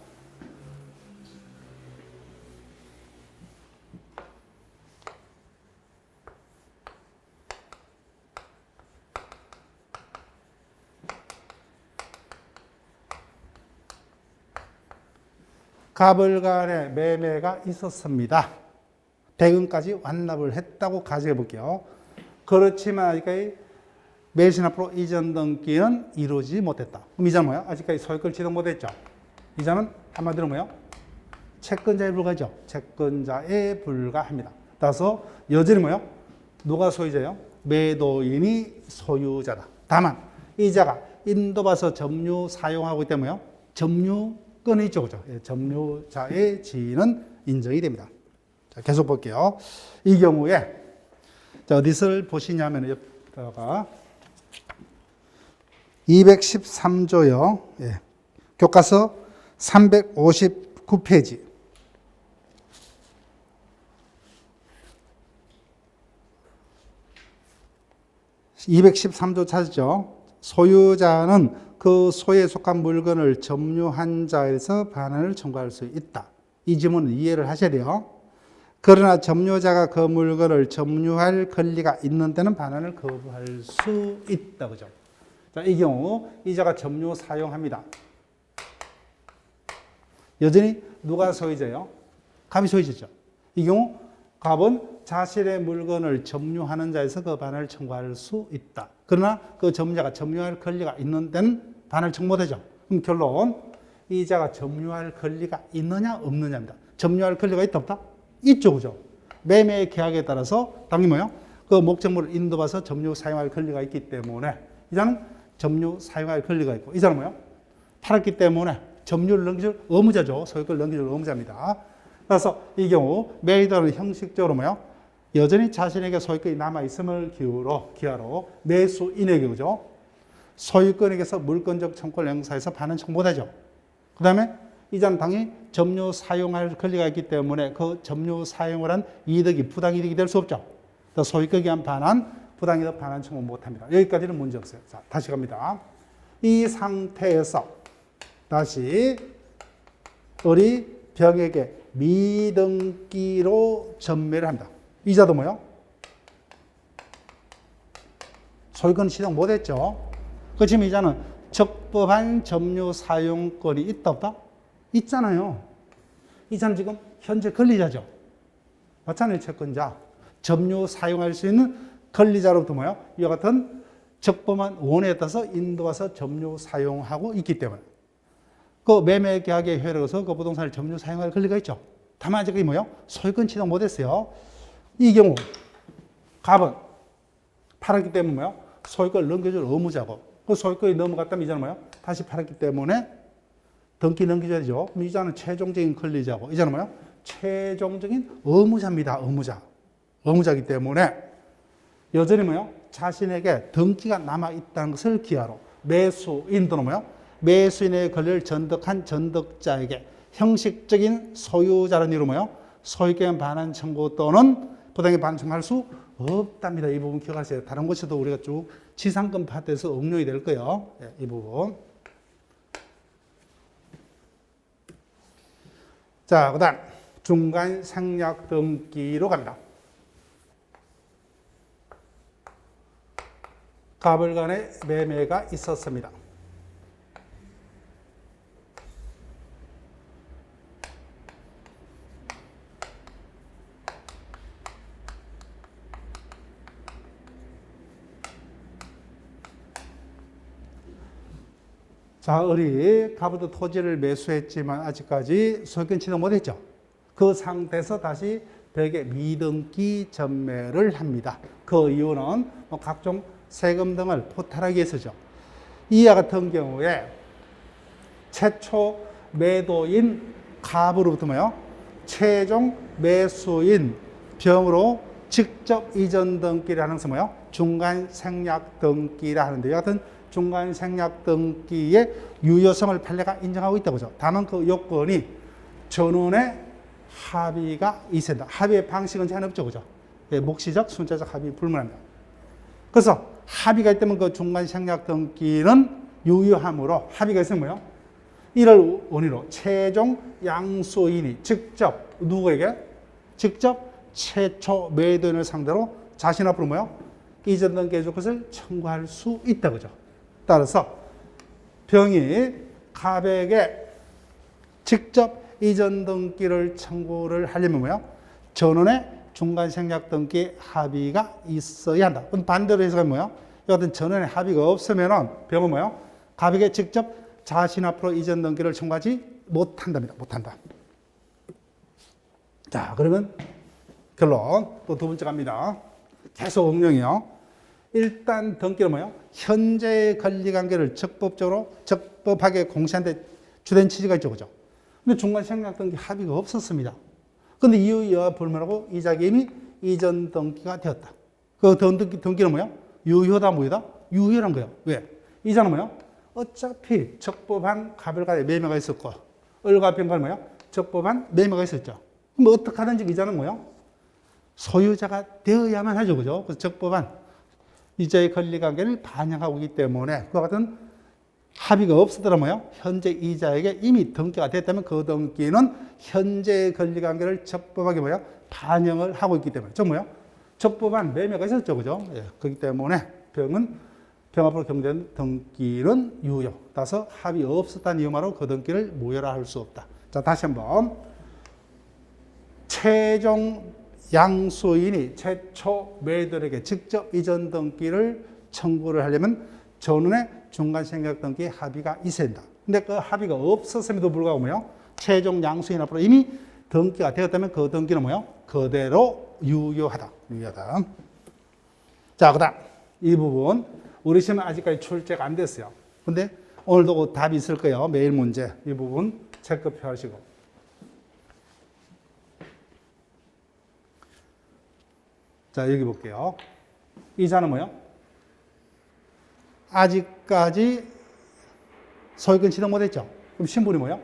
갑을 간에 매매가 있었습니다. 대금까지 완납을 했다고 가정해 볼게요. 그렇지만 아직까지 매수인 앞으로 이전 등기는 이루어지지 못했다. 그럼 이자는 아직까지 소유권 취득 못했죠. 이자는 한마디로 채권자에 불과하죠. 채권자에 불과합니다. 따라서 여전히 누가 소유자예요? 매도인이 소유자다. 다만 이자가 인도받아서 점유 사용하고 있기 때문에 점유권이 있죠. 그죠? 점유자의 지위는 인정이 됩니다. 자, 계속 볼게요. 이 경우에 자, 어디서 보시냐면 여기다가 213조요. 예. 교과서 359페이지. 213조 찾으죠. 소유자는 그 소에 속한 물건을 점유한 자에서 반환을 청구할 수 있다. 이 지문은 이해를 하셔야 돼요. 그러나 점유자가 그 물건을 점유할 권리가 있는 데는 반환을 거부할 수 있다. 그죠? 자, 이 경우 이자가 점유 사용합니다. 여전히 누가 소유자예요? 갑이 소유자죠. 이 경우 갑은 자신의 물건을 점유하는 자에서 그 반환을 청구할 수 있다. 그러나 그 점유자가 점유할 권리가 있는 데는 반환을 청구 못하죠. 그럼 결론, 이자가 점유할 권리가 있느냐 없느냐입니다. 점유할 권리가 있다 없다? 있죠. 그죠? 매매 계약에 따라서 당연히 뭐예요? 그 목적물을 인도받아서 점유 사용할 권리가 있기 때문에 이자는 점유 사용할 권리가 있고, 이자는 뭐예요? 팔았기 때문에 점유를 넘겨줄 의무자죠. 소유권을 넘겨줄 의무자입니다. 그래서 이 경우 매도는 형식적으로 뭐예요? 여전히 자신에게 소유권이 남아있음을 기하로 매수인에게, 그죠? 소유권에게서 물권적 청구를 행사해서 반환 청구 못하죠. 그 다음에 이자는 당연히 점유 사용할 권리가 있기 때문에 그 점유 사용을 한 이득이 부당이득이 될 수 없죠. 소유권에 의한 반환, 부당이득 반환 청구 못합니다. 여기까지는 문제 없어요. 자, 다시 갑니다. 이 상태에서 다시 우리 병에게 미등기로 전매를 합니다. 이자도 뭐요? 소유권 시정 못했죠. 그 지금 이자는 적법한 점유 사용권이 있다 없다? 있잖아요. 이자는 지금 현재 권리자죠. 맞잖아요. 채권자. 점유 사용할 수 있는 권리자로부터 뭐요? 이와 같은 적법한 원에 따라서 인도와서 점유 사용하고 있기 때문에 그 매매 계약의 효력에서 그 부동산을 점유 사용할 권리가 있죠. 다만 아직 뭐요? 소유권 취득 못했어요. 이 경우 갑은 팔았기 때문에 뭐요? 소유권을 넘겨줄 의무자고 그 소유권이 넘어갔다면 이자는 뭐요? 다시 팔았기 때문에 등기 넘겨줘야 되죠. 그럼 이자는 최종적인 권리자고 이자는 뭐요? 최종적인 의무자입니다. 의무자이기 때문에 여전히 뭐요? 자신에게 등기가 남아있다는 것을 기하로 매수인 또는 뭐요? 매수인의 권리를 전득한 전득자에게 형식적인 소유자라는 이유로 뭐요? 소유권 반환 청구 또는 부당의 반환 청구할 수 없답니다. 이 부분 기억하세요. 다른 곳에도 우리가 쭉 지상권 파트에서 응용이 될 거예요. 네, 이 부분. 자, 그 다음 중간 생략 등기로 갑니다. 갑을 간의 매매가 있었습니다. 자, 우리 갑으로 토지를 매수했지만 아직까지 소유권 취득 못했죠. 그 상태에서 다시 벽에 미등기 전매를 합니다. 그 이유는 각종 세금 등을 포탈하기 위해서죠. 이와 같은 경우에 최초 매도인 갑으로부터 뭐요? 최종 매수인 병으로 직접 이전 등기를 하는 것은 뭐요? 중간 생략 등기라 하는데, 이 같은 중간 생략 등기의 유효성을 판례가 인정하고 있다고 하죠. 다만 그 요건이 전원의 합의가 있어야 된다. 합의의 방식은 제한 없죠. 그죠? 묵시적, 순자적 합의 불문합니다. 그래서 합의가 있다면 그 중간 생략 등기는 유효함으로 합의가 있으면 뭐요? 이를 원인으로 최종 양수인이 직접 누구에게? 직접 최초 매도인을 상대로 자신 앞으로 뭐요? 이전 등기 해줄 것을 청구할 수 있다. 그죠? 따라서 병이 갑에게 직접 이전 등기를 청구를 하려면 뭐요? 전원의 중간 생략 등기 합의가 있어야 한다. 그럼 반대로 해석하면 뭐요? 이 같은 전원의 합의가 없으면은 병은 뭐요? 갑에게 직접 자신 앞으로 이전 등기를 청구하지 못한답니다. 못한다. 자, 그러면 결론 또 두 번째 갑니다. 계속 응용이요. 일단 등기는 뭐예요? 현재의 권리관계를 적법하게 공시하는데 주된 취지가 있죠. 그죠? 근데 중간 생략 등기 합의가 없었습니다. 근데 이유와 불문하고 이자금이 이전 등기가 되었다. 그 등기는 뭐예요? 유효다, 무효다? 유효란 거예요. 왜? 이자는 뭐요? 어차피 적법한 가별가의 매매가 있었고 을과병과는 뭐요? 적법한 매매가 있었죠. 그럼 어떻게 하든지 이자는 뭐요? 소유자가 되어야만 하죠. 그죠? 그래서 적법한 이자의 권리관계를 반영하고 있기 때문에 그와 같은 합의가 없었더라고요. 현재 이자에게 이미 등기가 됐다면 그 등기는 현재의 권리관계를 적법하게 뭐야? 반영을 하고 있기 때문에. 저 뭐야? 적법한 매매가 있었죠. 그죠? 예. 그렇기 때문에 병 앞으로 경제된 등기는 유효. 따라서 합의 없었다는 이유만으로 그 등기를 무효라 할 수 없다. 자, 다시 한번. 최종 양수인이 최초 매도인에게 직접 이전 등기를 청구를 하려면 전원의 중간생략 등기 합의가 있어야 된다. 근데 그 합의가 없었음에도 불구하고 뭐요? 최종 양수인 앞으로 이미 등기가 되었다면 그 등기는 뭐요? 그대로 유효하다. 유효하다. 자, 그 다음 이 부분 우리 시험은 아직까지 출제가 안 됐어요. 근데 오늘도 답이 있을 거예요. 매일 문제. 이 부분 체크표 하시고. 자, 여기 볼게요. 이자는 뭐요? 아직까지 소유권 지정 못했죠. 그럼 신분이 뭐요?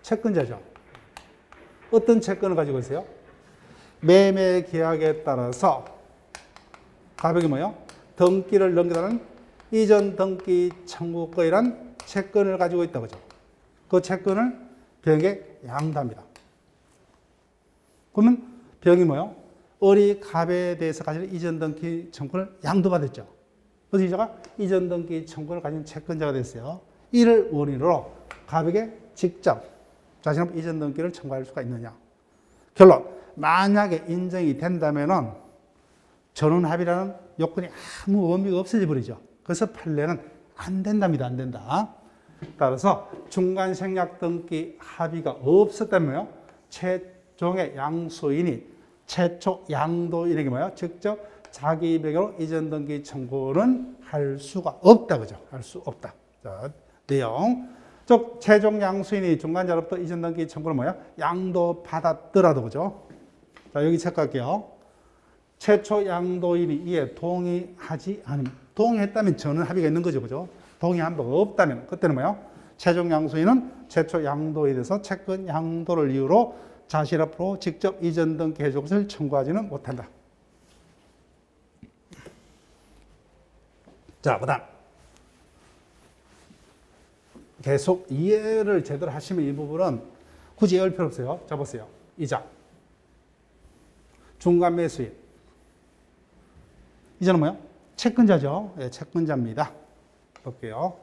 채권자죠. 어떤 채권을 가지고 있어요? 매매 계약에 따라서 가격이 뭐요? 등기를 넘기다는 이전 등기 청구권이란 채권을 가지고 있다 그죠? 그 채권을 병에게 양도합니다. 그러면 병이 뭐요? 을이 갑에 대해서 가진 이전 등기 청구권을 양도받았죠. 그래서 이자가 이전 등기 청구를 가진 채권자가 됐어요. 이를 원인으로 갑에게 직접 자신 앞에 이전 등기를 청구할 수가 있느냐. 결론, 만약에 인정이 된다면은 전원 합의라는 요건이 아무 의미가 없어져 버리죠. 그래서 판례는 안 된답니다. 안 된다. 따라서 중간 생략 등기 합의가 없었다면요, 최종의 양수인이 최초 양도인에게 뭐야? 직접 자기 배경으로 이전 등기 청구는 할 수가 없다. 그죠? 할 수 없다. 자, 내용. 즉, 최종 양수인이 중간자로부터 이전 등기 청구를 뭐야? 양도받았더라도, 그죠? 자, 여기 체크할게요. 최초 양도인이 이에 동의하지 않으면, 동의했다면 전원 합의가 있는 거죠. 그죠? 동의한 바가 없다면, 그때는 뭐야? 최종 양수인은 최초 양도에 대해서 채권 양도를 이유로 자신 앞으로 직접 이전 등기 해줄 것을 청구하지는 못한다. 자, 그 다음. 계속 이해를 제대로 하시면 이 부분은 굳이 외울 필요 없어요. 자, 보세요. 이자. 중간 매수인. 이자는 뭐요? 채권자죠. 네, 채권자입니다. 볼게요.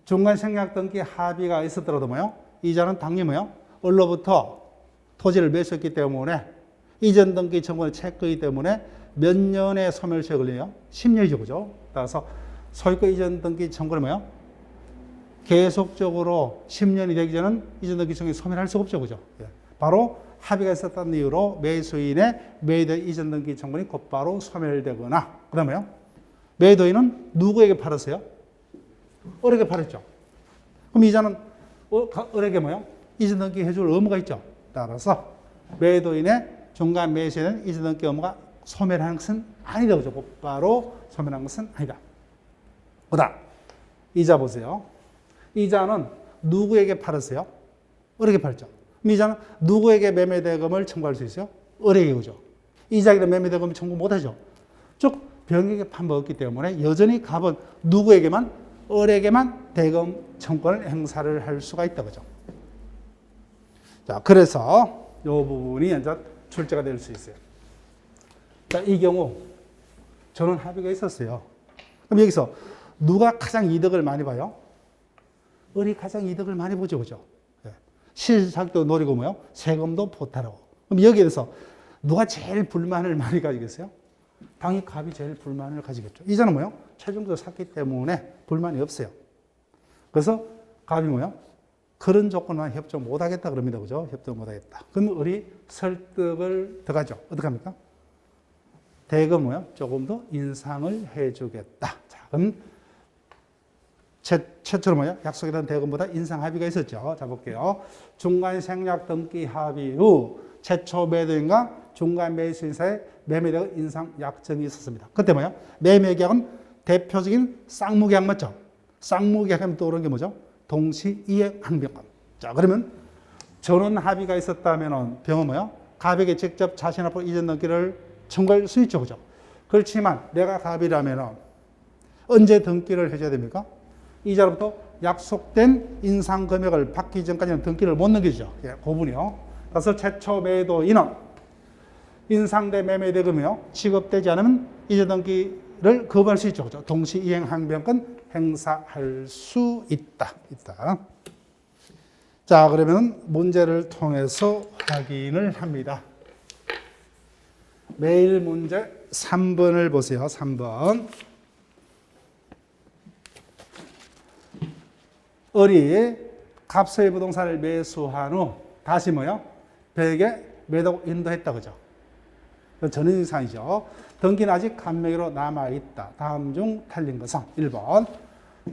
중간 생략 등기 합의가 있었더라도 뭐요? 이자는 당연히 뭐요? 을로부터 토지를 매수했기 때문에 이전 등기 청구는 채권이기 때문에 몇 년의 소멸시효가 걸려요? 10년이죠. 그죠? 따라서 소유권 이전 등기 청구는 뭐요? 계속적으로 10년이 되기 전은 이전 등기 청구를 소멸할 수가 없죠. 그죠? 바로 합의가 있었다는 이유로 매수인의 매도의 이전 등기 청구는 곧바로 소멸되거나, 그 다음에요? 매도인은 누구에게 팔았어요? 을에게 팔았죠. 그럼 이자는 을에게 뭐요? 이전 등기 해줄 의무가 있죠. 따라서 매도인의 중간 매수에는 이전 등기 의무가 소멸하는 것은 아니다. 그죠? 곧바로 소멸하는 것은 아니다. 그 다음, 이자 보세요. 이자는 누구에게 팔았어요? 을에게 팔죠. 그럼 이자는 누구에게 매매대금을 청구할 수 있어요? 을에게. 그죠? 이자에게 매매대금을 청구 못하죠. 즉, 병에게 판매했기 때문에 여전히 갑은 누구에게만? 을에게만 대금 청구권을 행사를 할 수가 있다. 그죠? 자, 그래서 이 부분이 이제 출제가 될 수 있어요. 자, 이 경우 전원 합의가 있었어요. 그럼 여기서 누가 가장 이득을 많이 봐요? 을이 가장 이득을 많이 보죠. 그죠? 실삭도 노리고 뭐요? 세금도 보탈하고. 그럼 여기에 대해서 누가 제일 불만을 많이 가지겠어요? 당연히 갑이 제일 불만을 가지겠죠. 이자는 뭐요? 최종적으로 샀기 때문에 불만이 없어요. 그래서 갑이 뭐요? 그런 조건만 협조 못하겠다 그럽니다. 그죠? 협조 못하겠다. 그럼 을이 설득을 더가죠. 어떻게 합니까? 대금 뭐요? 조금 더 인상을 해주겠다. 자, 그럼 최초로 뭐요? 약속이던 대금보다 인상 합의가 있었죠. 자, 볼게요. 중간 생략 등기 합의 후 최초 매도인과 중간 매수인 사이에 매매대금 인상 약정이 있었습니다. 그때 뭐요? 매매계약은 대표적인 쌍무계약 맞죠? 쌍무계약 하면 떠오르는 게 뭐죠? 동시이행항변권. 자, 그러면 전원 합의가 있었다면 병은 뭐요? 갑에게 직접 자신 앞으로 이전 등기를 청구할 수 있죠. 그죠? 그렇지만 내가 갑이라면 언제 등기를 해줘야 됩니까? 이자로부터 약속된 인상 금액을 받기 전까지는 등기를 못 넘기죠. 예, 그 부분이요. 그래서 최초 매도인은 인상대 매매 대금이요. 지급되지 않으면 이전 등기를 거부할 수 있죠. 그죠? 동시이행 항변권 행사할 수 있다. 자, 그러면 문제를 통해서 확인을 합니다. 매일 문제 3번을 보세요. 3번. 을이 갑소의 부동산을 매수한 후 다시 뭐요? 벽에 매도 인도했다. 그죠? 전인상이죠. 등기는 아직 간명의로 남아있다. 다음 중 틀린 것은 1번.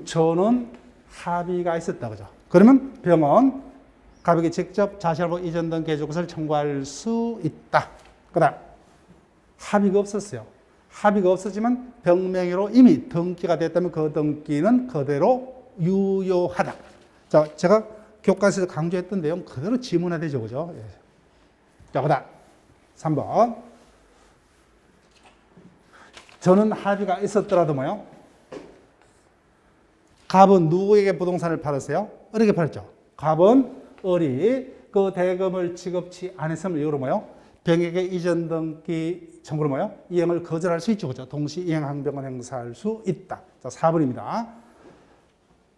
전원 합의가 있었다. 그죠? 그러면 병은 갑에게 직접 자신으로 이전 등기 해줄 것을 청구할 수 있다. 그 다음 합의가 없었어요. 합의가 없었지만 병명의로 이미 등기가 됐다면 그 등기는 그대로 유효하다. 자, 제가 교과서에서 강조했던 내용 그대로 지문화되죠. 그죠? 예. 자, 그 다음 3번. 저는 합의가 있었더라도 뭐요? 갑은 누구에게 부동산을 팔았어요? 을에게 팔았죠. 갑은 을이 그 대금을 지급치 않았음을 이유로 뭐요? 병에게 이전 등기 청구로 뭐요? 이행을 거절할 수 있죠. 그죠? 동시 이행 항변권 행사할 수 있다. 자, 4번입니다.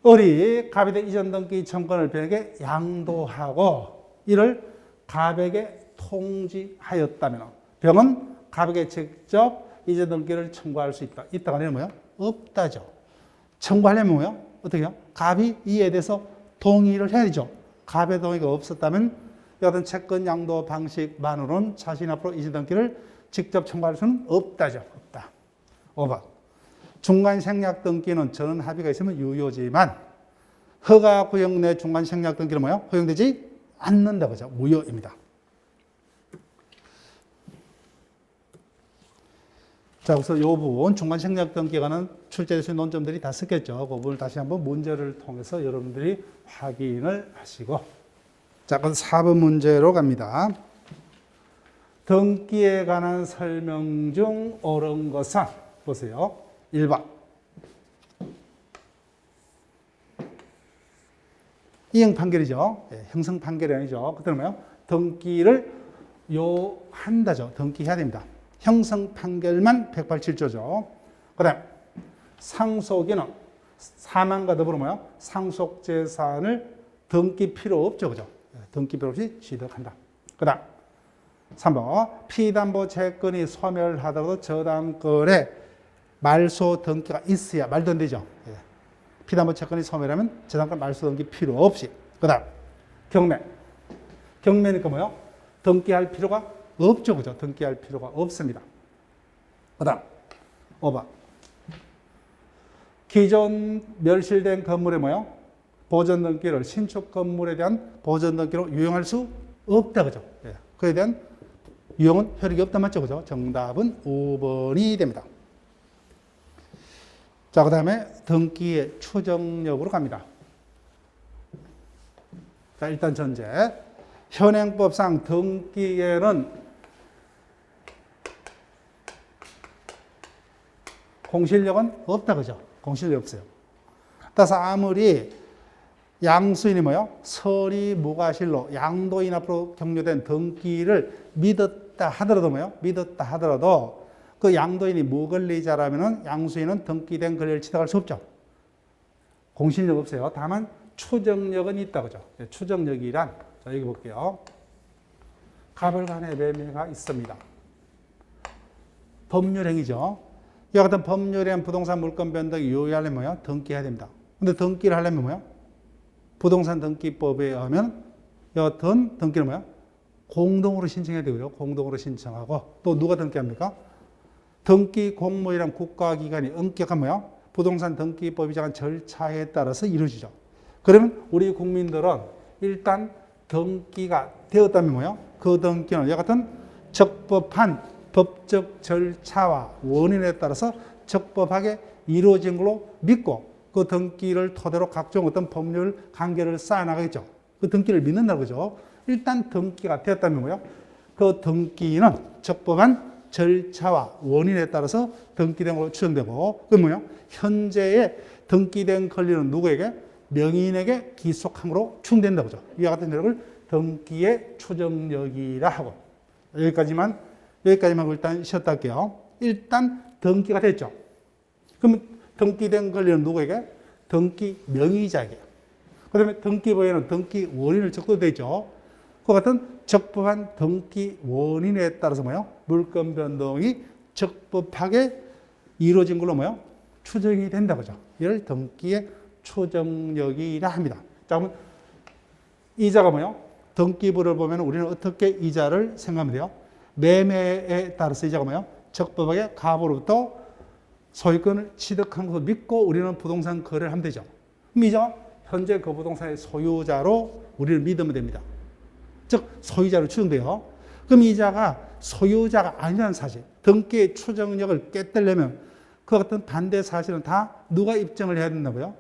을이 갑에 대한 이전 등기 청구권을 병에게 양도하고 이를 갑에게 통지하였다면 병은 갑에게 직접 이전 등기를 청구할 수 있다. 있다가 아니면 뭐요? 없다죠. 청구하려면 뭐요? 어떻게 해요? 갑이 이에 대해서 동의를 해야 되죠. 갑의 동의가 없었다면 여하튼 채권 양도 방식만으로는 자신 앞으로 이전 등기를 직접 청구할 수는 없다죠. 없다. 5번. 중간 생략 등기는 전원 합의가 있으면 유효지만 허가 구역 내 중간 생략 등기는 뭐요? 허용되지 않는다. 그죠? 무효입니다. 자, 그래서 이 부분 중간 생략 등기에 관한 출제될 수 있는 논점들이 다 섞였죠. 그 부분을 다시 한번 문제를 통해서 여러분들이 확인을 하시고. 자, 그럼 4번 문제로 갑니다. 등기에 관한 설명 중 옳은 것은 보세요. 1번. 이행 판결이죠. 예, 형성 판결이 아니죠. 그때는 뭐예요? 등기를 요한다죠. 등기해야 됩니다. 형성 판결만 187조죠. 그 다음 상속인은 사망과 더불어 뭐요? 상속 재산을 등기 필요 없죠. 그죠? 등기 필요 없이 취득한다. 그 다음 3번 피담보 채권이 소멸하더라도 저당권에 말소 등기가 있어야 말도 안 되죠. 피담보 채권이 소멸하면 저당권 말소 등기 필요 없이. 그 다음 경매. 경매니까 뭐요? 등기할 필요가 없죠. 그죠? 등기할 필요가 없습니다. 그 다음 5번 기존 멸실된 건물에 뭐요? 보존 등기를 신축 건물에 대한 보존 등기로 유용할 수 없다. 그죠? 예. 그에 대한 유용은 효력이 없다. 맞죠? 그죠? 정답은 5번이 됩니다. 자, 그 다음에 등기의 추정력으로 갑니다. 자, 일단 전제. 현행법상 등기에는 공실력은 없다. 그죠? 공실력이 없어요. 따라서 아무리 양수인이 뭐요? 서리 무과실로 양도인 앞으로 격려된 등기를 믿었다 하더라도 뭐요? 믿었다 하더라도 그 양도인이 무권리자라면은 양수인은 등기된 권리를 취득할 수 없죠. 공실력 없어요. 다만 추정력은 있다. 그죠? 추정력이란, 자, 여기 볼게요. 갑을 간의 매매가 있습니다. 법률행위죠. 이와 같은 법률행 부동산 물권 변동이 유효하려면 뭐요? 등기해야 됩니다. 근데 등기를 하려면 뭐요? 부동산 등기법에 의하면 여하튼 등기는 뭐야? 공동으로 신청해야 되고요. 공동으로 신청하고 또 누가 등기합니까? 등기 공모이란 국가기관이 엄격한 뭐야? 부동산 등기법이 정한 절차에 따라서 이루어지죠. 그러면 우리 국민들은 일단 등기가 되었다면 뭐야? 그 등기는 여하튼 적법한 법적 절차와 원인에 따라서 적법하게 이루어진 걸로 믿고 그 등기를 토대로 각종 어떤 법률 관계를 쌓아나가겠죠. 그 등기를 믿는다는 거죠. 일단 등기가 되었다면 뭐요? 그 등기는 적법한 절차와 원인에 따라서 등기된 걸로 추정되고, 그 뭐요? 현재의 등기된 권리는 누구에게? 명의인에게 기속함으로 추정된다 그죠. 이와 같은 내용을 등기의 추정력이라 하고, 여기까지만 일단 쉬었다 할게요. 일단 등기가 됐죠. 그러면 등기된 권리는 누구에게? 등기 명의자에게. 그 다음에 등기부에는 등기 원인을 적도되어 있죠. 그 같은 적법한 등기 원인에 따라서 뭐요? 물권 변동이 적법하게 이루어진 걸로 뭐요? 추정이 된다 그죠. 이를 등기의 추정력이라 합니다. 자, 그러면 이자가 뭐요? 등기부를 보면 우리는 어떻게 이자를 생각하면 돼요? 매매에 따라서 이자가 뭐요? 적법하게 갑으로부터 소유권을 취득한 것을 믿고 우리는 부동산 거래를 하면 되죠. 그럼 이자가 현재 그 부동산의 소유자로 우리를 믿으면 됩니다. 즉 소유자로 추정돼요. 그럼 이자가 소유자가 아니라는 사실, 등기의 추정력을 깨뜨리려면 그 같은 반대 사실은 다 누가 입증을 해야 된다고요?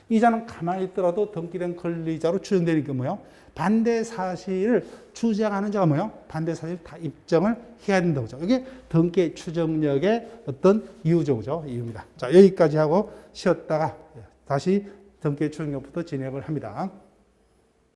이자는 가만히 있더라도 등기된 권리자로 추정되니까 뭐요? 반대 사실을 주장하는 자가 뭐요? 반대 사실을 다 입증을 해야 된다고 죠. 이게 등기 추정력의 어떤 이유죠. 이유입니다. 자, 여기까지 하고 쉬었다가 다시 등기 추정력부터 진행을 합니다.